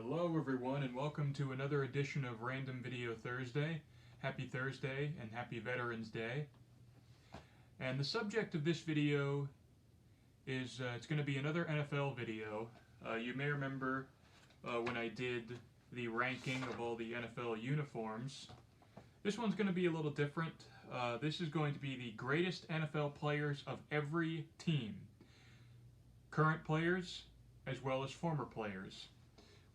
Hello everyone and welcome to another edition of Random Video Thursday. Happy Thursday and happy Veterans Day. And the subject of this video is, it's going to be another NFL video. You may remember when I did the ranking of all the NFL uniforms. This one's going to be a little different. This is going to be the greatest NFL players of every team. Current players as well as former players.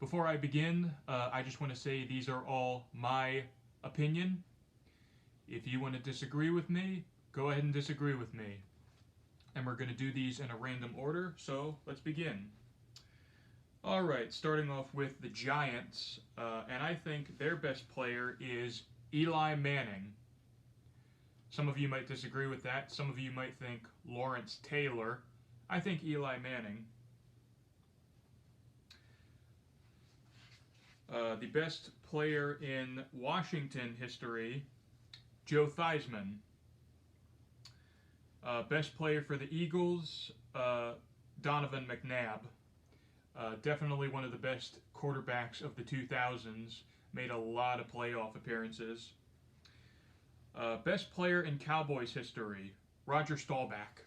Before I begin, I just want to say these are all my opinion. If you want to disagree with me, go ahead and disagree with me. And we're going to do these in a random order, so let's begin. Alright, starting off with the Giants, and I think their best player is Eli Manning. Some of you might disagree with that. Some of you might think Lawrence Taylor. I think Eli Manning. The best player in Washington history, Joe Theismann. Best player for the Eagles, Donovan McNabb. Definitely one of the best quarterbacks of the 2000s. Made a lot of playoff appearances. Best player in Cowboys history, Roger Staubach.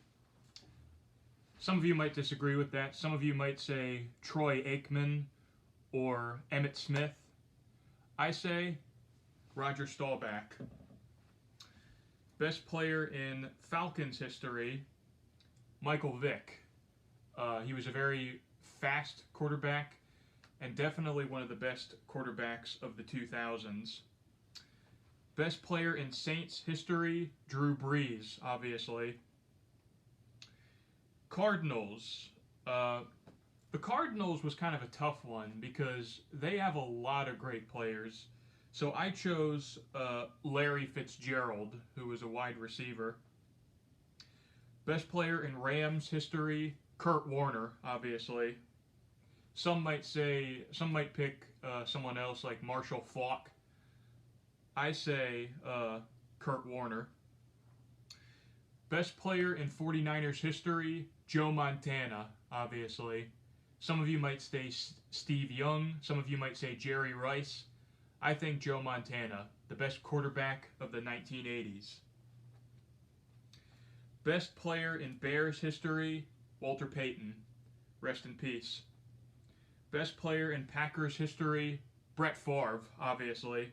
Some of you might disagree with that. Some of you might say Troy Aikman or Emmitt Smith. I say Roger Staubach. Best player in Falcons history, Michael Vick. He was a very fast quarterback and definitely one of the best quarterbacks of the 2000s. Best player in Saints history, Drew Brees, obviously. Cardinals. The Cardinals was kind of a tough one because they have a lot of great players. So I chose Larry Fitzgerald, who was a wide receiver. Best player in Rams history, Kurt Warner, obviously. Some might pick someone else like Marshall Faulk. I say Kurt Warner. Best player in 49ers history, Joe Montana, obviously. Some of you might say Steve Young. Some of you might say Jerry Rice. I think Joe Montana, the best quarterback of the 1980s. Best player in Bears history, Walter Payton. Rest in peace. Best player in Packers history, Brett Favre, obviously.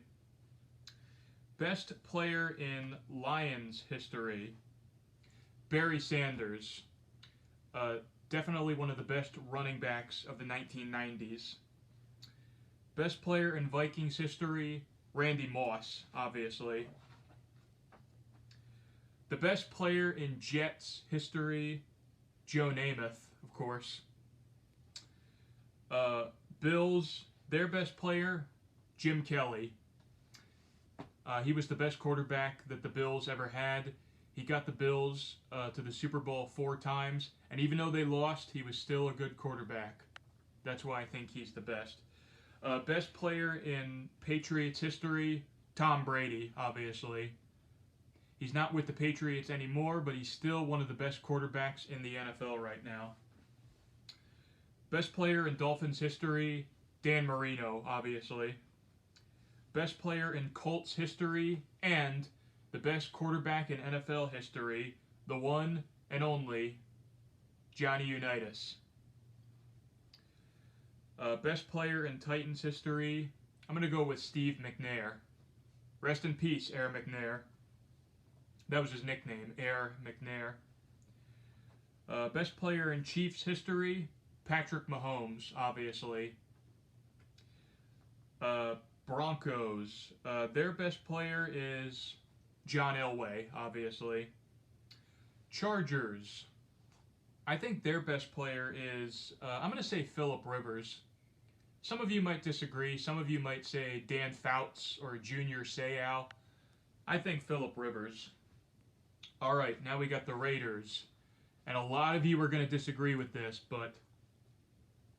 Best player in Lions history, Barry Sanders. Definitely one of the best running backs of the 1990s. Best player in Vikings history, Randy Moss, obviously. The best player in Jets history, Joe Namath, of course. Bills, their best player, Jim Kelly. He was the best quarterback that the Bills ever had. He got the Bills to the Super Bowl 4 times, and even though they lost, he was still a good quarterback. That's why I think he's the best. Best player in Patriots history, Tom Brady, obviously. He's not with the Patriots anymore, but he's still one of the best quarterbacks in the NFL right now. Best player in Dolphins history, Dan Marino, obviously. Best player in Colts history, and the best quarterback in NFL history, the one and only Johnny Unitas. Best player in Titans history, I'm going to go with Steve McNair. Rest in peace, Air McNair. That was his nickname, Air McNair. Best player in Chiefs history, Patrick Mahomes, obviously. Broncos, their best player is John Elway, obviously. Chargers, I think their best player is, I'm going to say Phillip Rivers. Some of you might disagree. Some of you might say Dan Fouts or Junior Seau. I think Phillip Rivers. Alright, now we got the Raiders. And a lot of you are going to disagree with this, but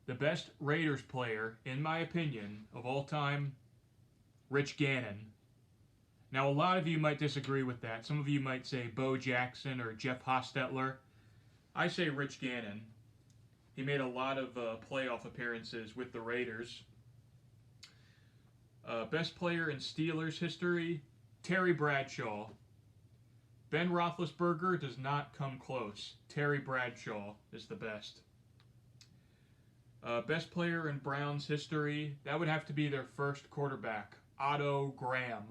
the best Raiders player, in my opinion, of all time, Rich Gannon. Now, a lot of you might disagree with that. Some of you might say Bo Jackson or Jeff Hostetler. I say Rich Gannon. He made a lot of playoff appearances with the Raiders. Best player in Steelers history, Terry Bradshaw. Ben Roethlisberger does not come close. Terry Bradshaw is the best. Best player in Browns history, that would have to be their first quarterback, Otto Graham.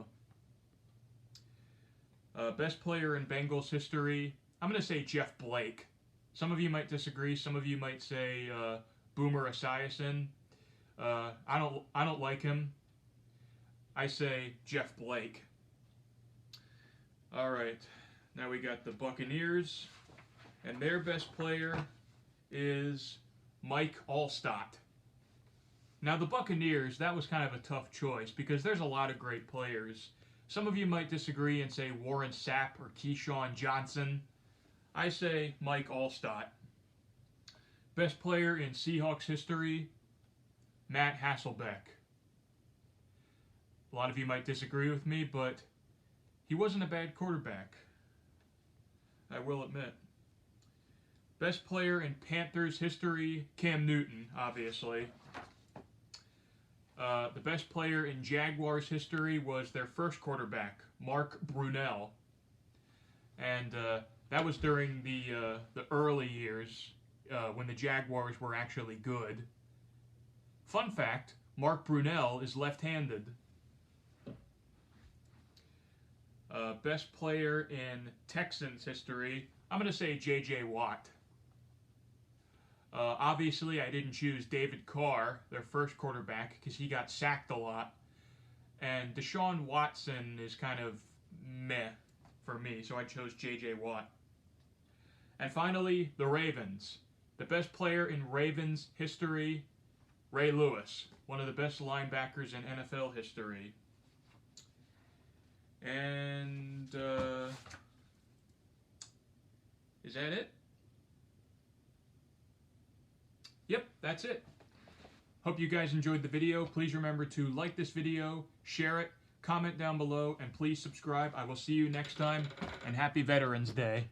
Best player in Bengals history, I'm going to say Jeff Blake. Some of you might disagree. Some of you might say Boomer Esiason. I don't like him. I say Jeff Blake. All right, now we got the Buccaneers, and their best player is Mike Alstott. Now the Buccaneers, that was kind of a tough choice because there's a lot of great players. Some of you might disagree and say Warren Sapp or Keyshawn Johnson. I say Mike Alstott. Best player in Seahawks history, Matt Hasselbeck. A lot of you might disagree with me, but he wasn't a bad quarterback, I will admit. Best player in Panthers history, Cam Newton, obviously. The best player in Jaguars history was their first quarterback, Mark Brunell. And that was during the early years when the Jaguars were actually good. Fun fact, Mark Brunell is left-handed. Best player in Texans history, I'm going to say J.J. Watt. Obviously, I didn't choose David Carr, their first quarterback, because he got sacked a lot. And Deshaun Watson is kind of meh for me, so I chose J.J. Watt. And finally, the Ravens. The best player in Ravens history, Ray Lewis, one of the best linebackers in NFL history. And, is that it? Yep, that's it. Hope you guys enjoyed the video. Please remember to like this video, share it, comment down below, and please subscribe. I will see you next time, and happy Veterans Day.